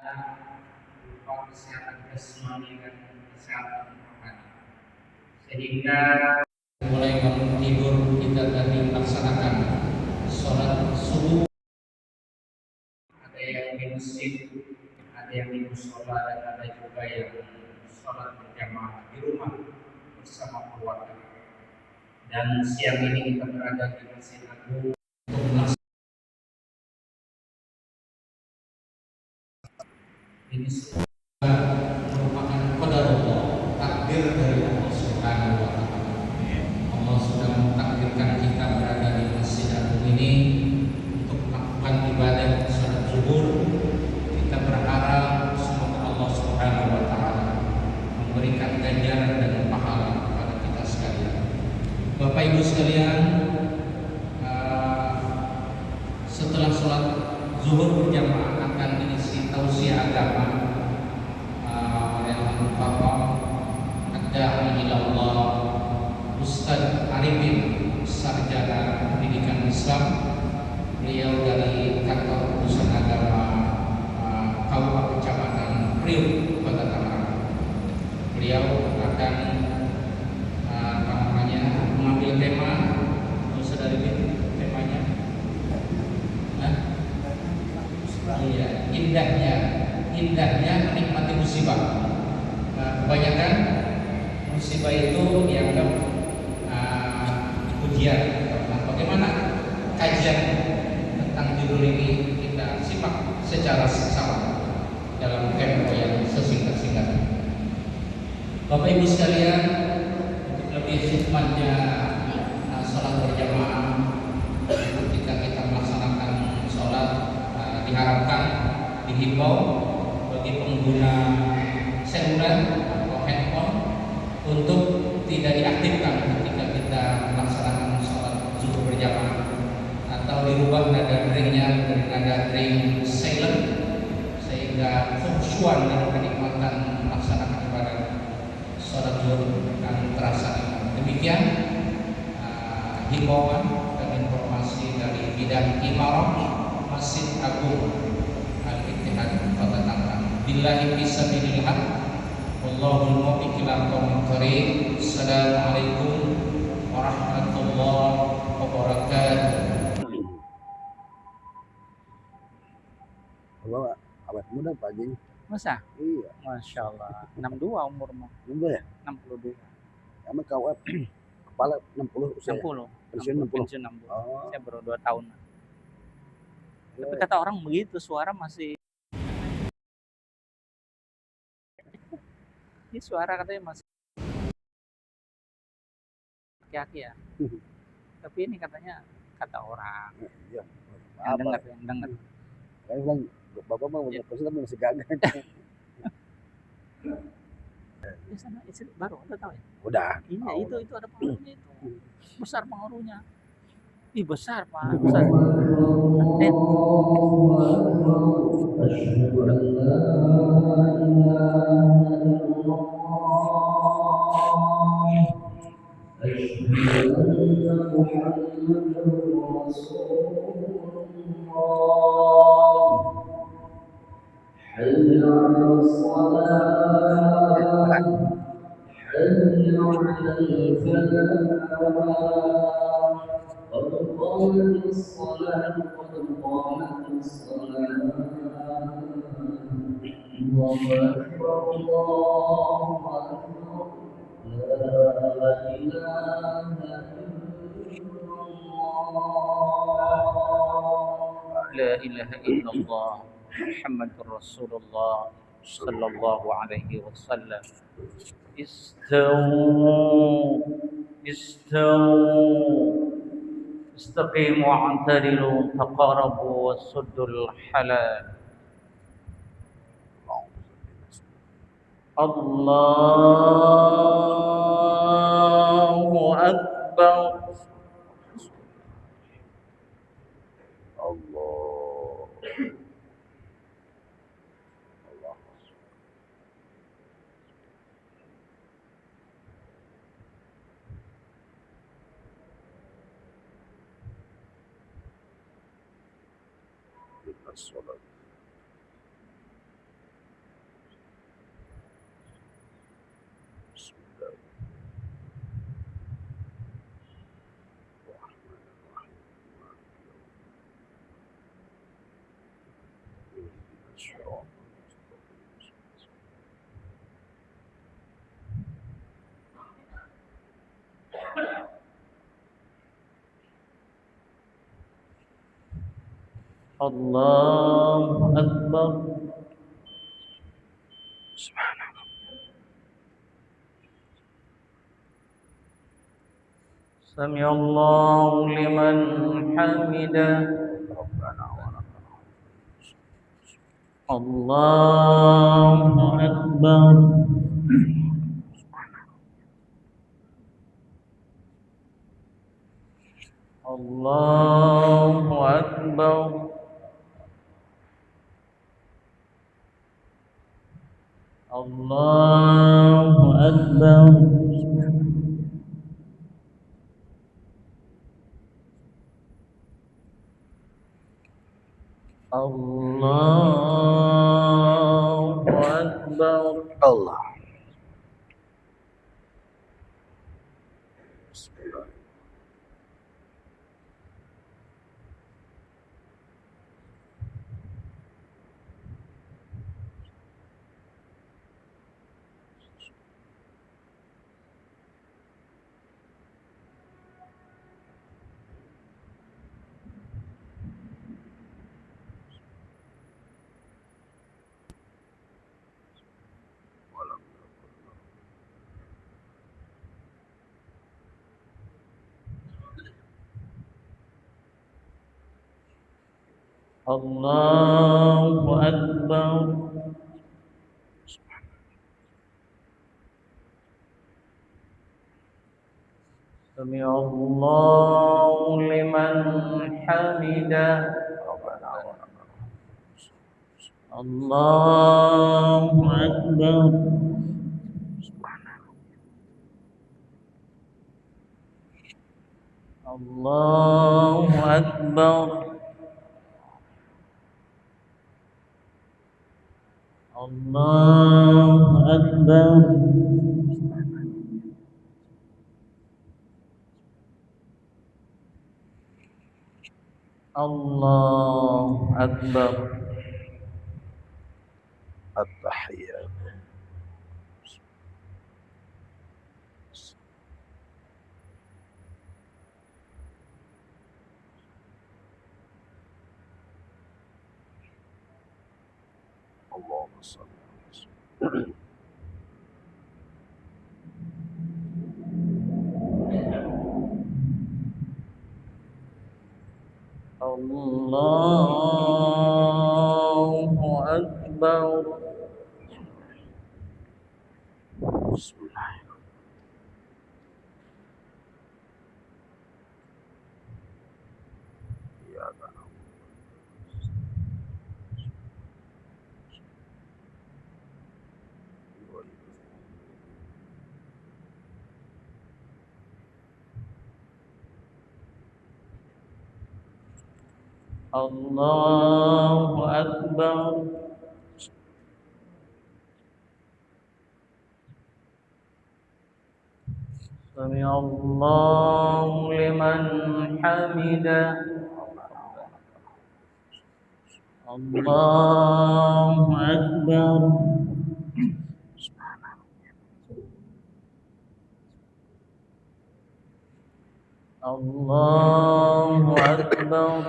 berupa kesehatan jasmani dan kesehatan rohani. Sehingga mulai bangun tidur kita tadi melaksanakan sholat subuh, ada yang di masjid, ada yang di musola, dan ada juga yang sholat berjamaah di rumah bersama keluarga. Dan siang ini kita berada di Masjid Agung untuk melaksanakan ini semua merupakan qadarullah, takdir dari Allah Subhanahu wa taala. Allah sudah mentakdirkan kita berada di Masjid Agung ini untuk melakukan ibadah salat zuhur. Kita berharap semoga Allah Subhanahu wa taala memberikan ganjaran dan pahala kepada kita sekalian. Bapak Ibu sekalian, setelah sholat zuhur berjamaah akan diisi tausiah agama oleh Bapak Ad-Da'i Ilallah Ustaz Arifin, sarjana pendidikan Islam. Beliau dari kantor urusan agama Kabupaten Kecamatan Priuk, Kota Tangerang. Beliau akan mengambil tema. Ustaz Arifin, temanya iya, indahnya menikmati musibah. Kebanyakan musibah itu dianggap ujian. Nah, bagaimana kajian tentang judul ini kita simak secara seksama dalam tempo yang sesingkat-singkatnya. Bapak Ibu sekalian, untuk lebih hikmatnya sholat berjamaah ketika kita melaksanakan sholat, diharapkan dihimbau bagi pengguna seluler atau handphone untuk tidak diaktifkan ketika kita melaksanakan sholat zuhur berjamaah, atau dirubah nada deringnya dari nada dering silent sehingga khusyuan dan kenikmatan melaksanakan ibadah sholat zuhur akan terasa. Demikian himbauan dan informasi dari bidang imarah Masjid Agung Al-Ittihad Kota Tangerang. Billahi fisabilillah, wallahul muwaffiq ila aqwamit thoriq. Assalamualaikum warahmatullahi wabarakatuh. Awet muda Pak Jing. Masa? Iya. Masya Allah. 62 umurmu. 62 ya? 62. Kamu kawat kepala 60 usia. 60. Pensiun 60. Pensiun 60. Oh. Saya baru 2 tahun. Tapi kata orang begitu, suara masih. Ini suara katanya masih laki-laki ya. Tapi ini katanya kata orang. Iya. Yang dengar. Saya bilang Bapak mah punya kursi tapi masih gagah. Di sana istri baru, Anda tahu ya? Udah. Iya, itu ada pengaruhnya itu. Besar pengaruhnya. Ih, besar, Pak. Besar. La ilaha illallah Muhammadur Rasulullah sallallahu alaihi wasallam. Istaqimu wa'tadilu taqarabu wasuddul halal. Allahu Akbar. الصلاة. الله أكبر. سمع الله لمن حمده. الله أكبر. الله أكبر. الله أكبر. الله أكبر. Allah. الله أكبر. سمع الله لمن حمده. الله أكبر. الله أكبر. الله أكبر. الله أكبر. التحيات. اللهم صل على سيدنا الله أكبر. بسم الله. إياك نعبد الله أكبر. سمع الله لمن حمده. الله أكبر. الله أكبر.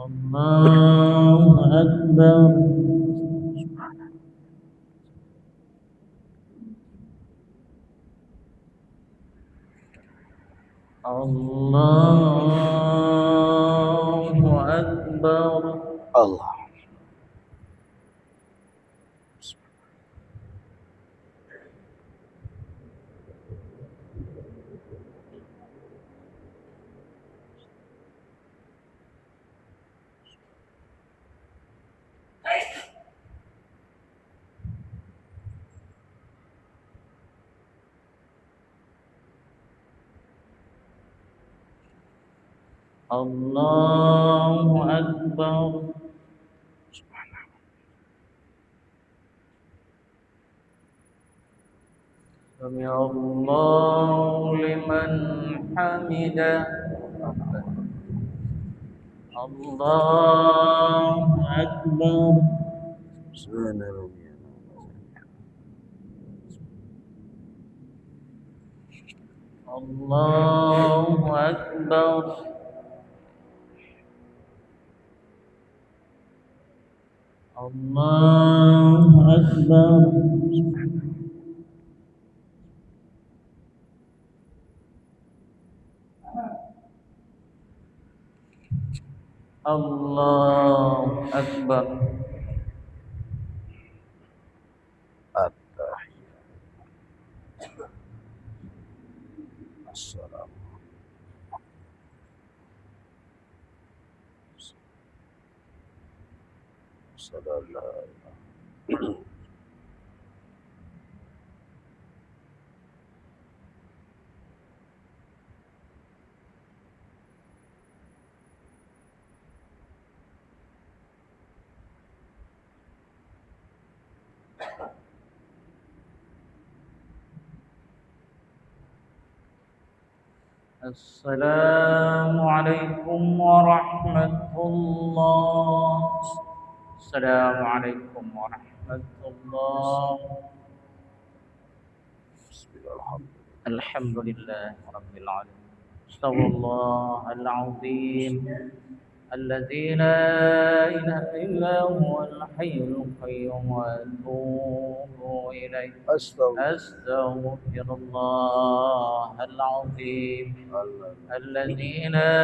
الله أكبر. الله أكبر. الله. الله أكبر. سمع الله لمن حمده. الله أكبر. سبحان ربي. الله أكبر. الله أكبر. الله أكبر. Assalamualaikum. السلام عليكم ورحمة الله. السلام عليكم ورحمة الله. الحمد لله رب العالمين. استغفر الله العظيم الذي لا إله إلا هو الحي القيوم وأتوب إليه. أستغفر الله العظيم الذي لا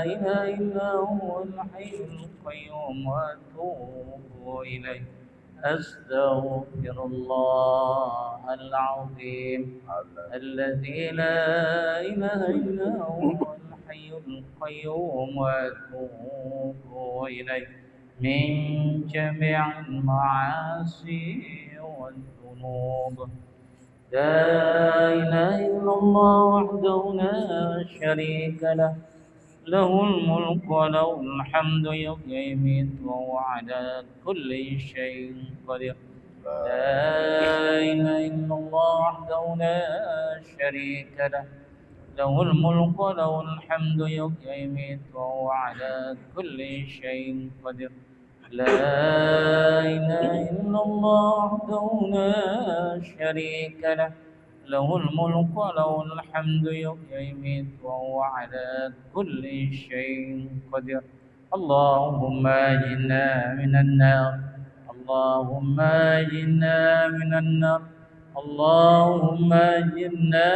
إله إلا هو الحي القيوم وأتوب إليه. أستغفر الله العظيم الذي لا إله إلا هو الحي القيوم وأتوب إليه من جميع المعاصي والذنوب. لا إله إلا الله وحده لا شريك له، له الملك وله الحمد يحيي ويميت وهو على كل شيء قدير. لا إله إلا الله وحده لا شريك له، له الملك وله الحمد يحيي ويميت وهو على كل شيء قدير. لا إله إلا الله وحده لا شريك له، له الملك وله الحمد يحيي ويميت وهو على كل شيء قدير. اللهم أجرنا من النار، اللهم أجرنا من النار، اللهم أجرنا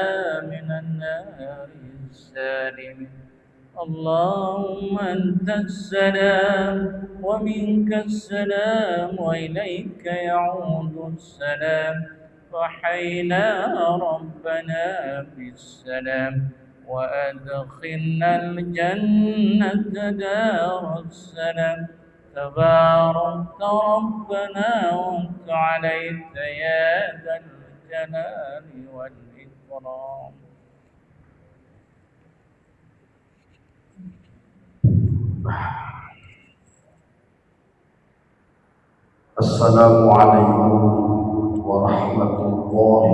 من النار السالم. اللهم أنت السلام ومنك السلام وإليك يعود السلام. وحينا ربنا بالسلام وأدخلنا الجنة دار السلام. تباركت ربنا وتعاليت يا ذا الجلال والإكرام. Assalamualaikum warahmatullahi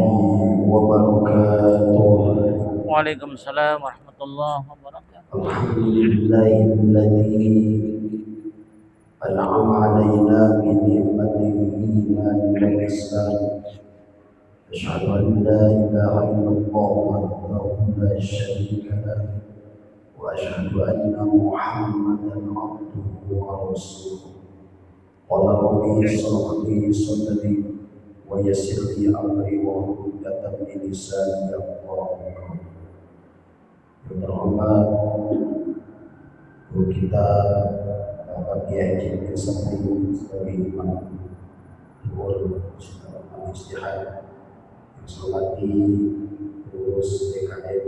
wabarakatuh. Waalaikumsalam warahmatullahi wabarakatuh. Alhamdulillahilladzi an'ama 'alaina bi ni'matil iman wal islam. Asyhadu an la ilaha illallah wahdahu la syarika lahu wa asyhadu anna Muhammadan 'abduhu wa rasuluh. Qala rabbi ishrah li sadri wa yassir li amri wa hlul 'uqdatam min lisani yafqahu qawli. Yang terhormat guru kita Bapak Kiai Haji Sabri sebagai imam Luhur Al-Istihad, yang saya hormati pengurus DKM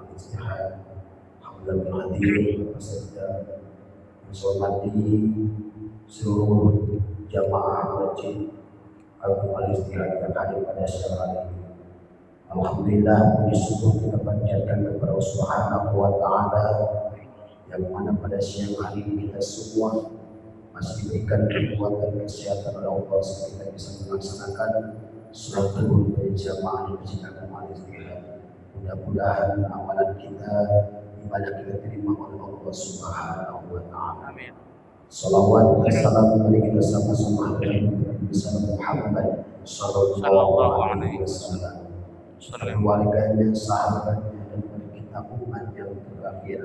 Al-Istihad, Alhamdulillah hadir Bapak Sekda, yang saya hormati seluruh jamaah masjid Agung Al-Istihad yang hadir pada siang hari ini. Alhamdulillah, puji syukur kita panjatkan kepada Allah Subhanahu wa Ta'ala, yang mana pada siang hari ini kita semua masih diberikan kekuatan kesehatan oleh Allah sehingga kita bisa melaksanakan sholat zuhur berjamaah di Masjid Agung Al-Istihad. Mudah-mudahan amalan kita, ibadah kita terima oleh Allah Subhanahu wa Ta'ala. Amin. Salawat dan salam kepada kita sama-sama Muhammad sallallahu alaihi wasallam. keluarganya, sahabatnya, dan kepada kita umat yang terakhir.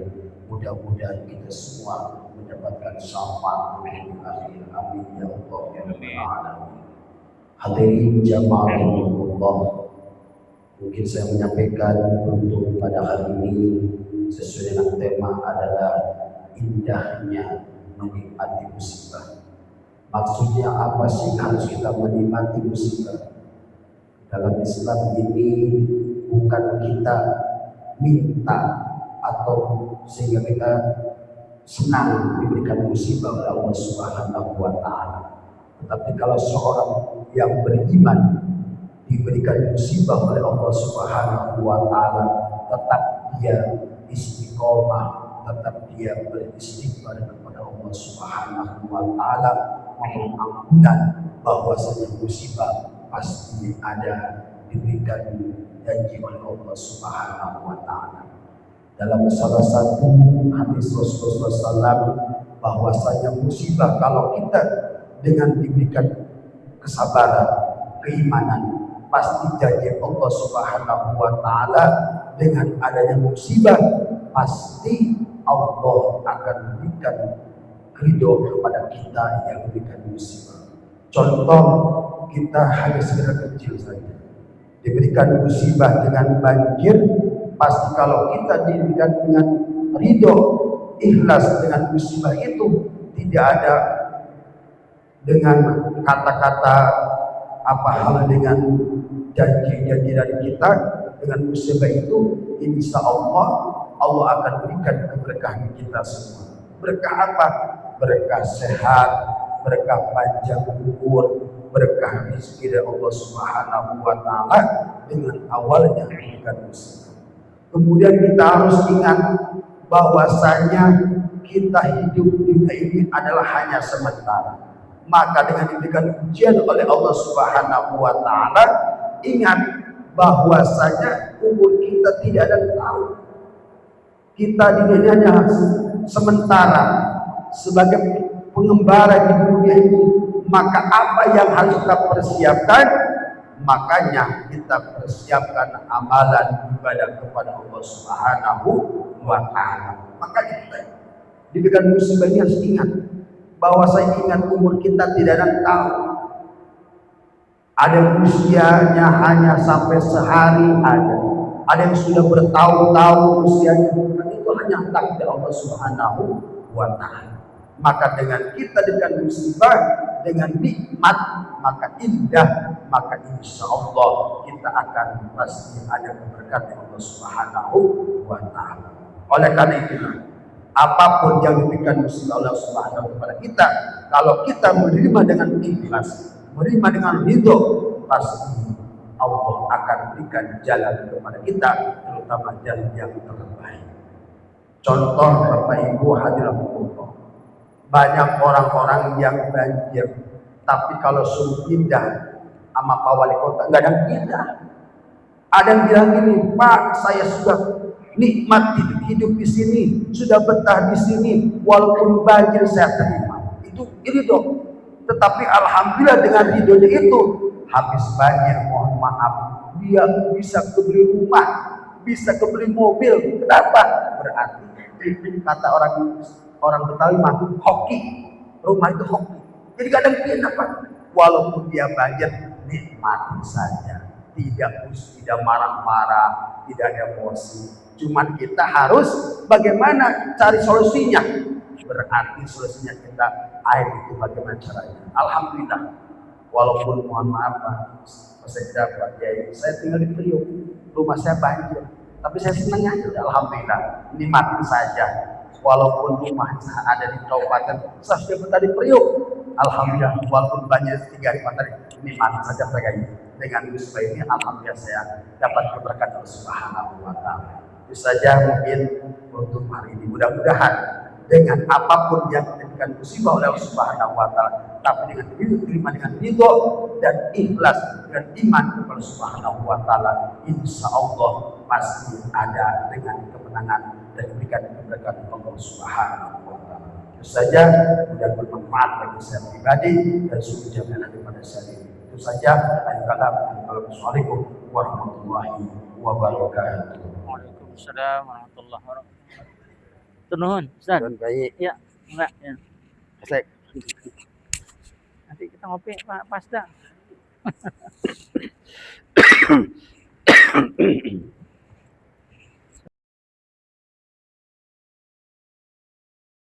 Mudah-mudahan kita semua mendapatkan syafaat di akhir. Amin ya Allah ya Rabbal Alamin. Hadirin jamaah Allah, mungkin saya menyampaikan untuk pada hari ini sesuai dengan tema adalah indahnya menikmati musibah. Maksudnya apa sih harus kita menikmati musibah? Dalam Islam ini bukan kita minta atau sehingga kita senang diberikan musibah oleh Allah Subhanahu wa Ta'ala. Tetapi kalau seorang yang beriman diberikan musibah oleh Allah Subhanahu wa Ta'ala, tetap dia istiqomah, tetap dia beristighfar kepada Allah Subhanahu wa Ta'ala, mohon ampunan, bahwasanya musibah pasti ada, diberikan janji oleh Allah Subhanahu wa Ta'ala. Dalam salah satu hadis Rasulullah SAW, bahwasanya musibah kalau kita dengan diberikan kesabaran, keimanan, pasti janji Allah Subhanahu wa Ta'ala dengan adanya musibah pasti Allah akan memberikan ridho kepada kita yang memberikan musibah. Contoh, kita hanya sekedar kecil saja diberikan musibah dengan banjir, pasti kalau kita diberikan dengan ridho, ikhlas dengan musibah itu, tidak ada dengan kata-kata apa hal dengan janji-janji dari kita, dengan musibah itu insya Allah Allah akan berikan keberkahan kita semua. Berkah apa? Berkah sehat, berkah panjang umur, berkah rezeki dari Allah Subhanahu wa Ta'ala dengan awalnya memberikan musibah. Kemudian kita harus ingat bahwasanya kita hidup di dunia ini adalah hanya sementara. Maka dengan diberikan ujian oleh Allah Subhanahu wa Ta'ala, ingat bahwasanya umur kita tidak ada yang tahu. Kita di dunia hanya sementara sebagai pengembara di dunia ini. Maka apa yang harus kita persiapkan? Makanya kita persiapkan amalan ibadah kepada Allah Subhanahu wa Ta'ala. Makanya kita diberikan musibah ini harus ingat bahwa saya ingat umur kita tidak ada yang tahu. Ada yang usianya hanya sampai sehari, ada yang sudah bertahun-tahun usianya. Itu hanya takdir Allah Subhanahu wa Ta'ala. Maka dengan kita dengan musibah, dengan nikmat, maka indah, maka insya Allah kita akan pasti ada keberkatan Allah Subhanahu wa Ta'ala. Oleh karena itu, apapun yang diberikan musibah Allah Subhanahu kepada kita, kalau kita menerima dengan ikhlas, menerima dengan ridho, pasti Allah akan berikan jalan kepada kita, terutama jalan yang terbaik. Contoh Bapak Ibu hadirin Allah, banyak orang-orang yang banjir, tapi kalau suruh pindah sama Pak Wali Kota nggak ada yang pindah. Ada yang bilang gini, Pak, saya sudah nikmat hidup di sini, sudah betah di sini, walaupun banjir saya terima. Itu ridho. Tetapi alhamdulillah dengan ridhonya itu, habis banjir, mohon maaf, dia bisa kebeli rumah, bisa kebeli mobil. Kenapa? Berarti kata orang Betawi mah hoki, rumah itu hoki. Jadi kadang pindah Pak, walaupun dia banjir, nikmati saja, tidak marah-marah, tidak emosi. Cuman kita harus bagaimana cari solusinya. Berarti solusinya kita air itu bagaimana caranya. Alhamdulillah, walaupun mohon maaf Pak, saya dapat ya, saya tinggal di Priok, rumah saya banjir, tapi saya senang aja. Alhamdulillah, nikmatin saja. Walaupun rumah ada di kabupaten, saya sudah betah di Priok. Alhamdulillah, walaupun banjir 3 hari 4 hari, nikmatin saja saya ini. Dengan musibah ini, alhamdulillah saya dapat keberkatan Allah Subhanahu wa Ta'ala. Itu saja mungkin untuk hari ini. Mudah-mudahan dengan apapun yang diberikan musibah oleh Allah Subhanahu wa Ta'ala, tapi dengan terima dengan ridho dan ikhlas dan iman kepada Allah Subhanahu wa Ta'ala, insya Allah pasti ada dengan kemenangan dan diberikan keberkatan Allah Subhanahu wa Ta'ala. Itu saja, mudah bermanfaat bagi saya pribadi dan seluruh jamaah pada saat ini. Itu saja. Assalamualaikum warahmatullahi wabarakatuh. Waalaikumsalam warahmatullahi wabarakatuh. Nuhun, Ustaz. Dan baik. Ya, enggak ya. Asik. Nanti kita ngopi Pak Pasda.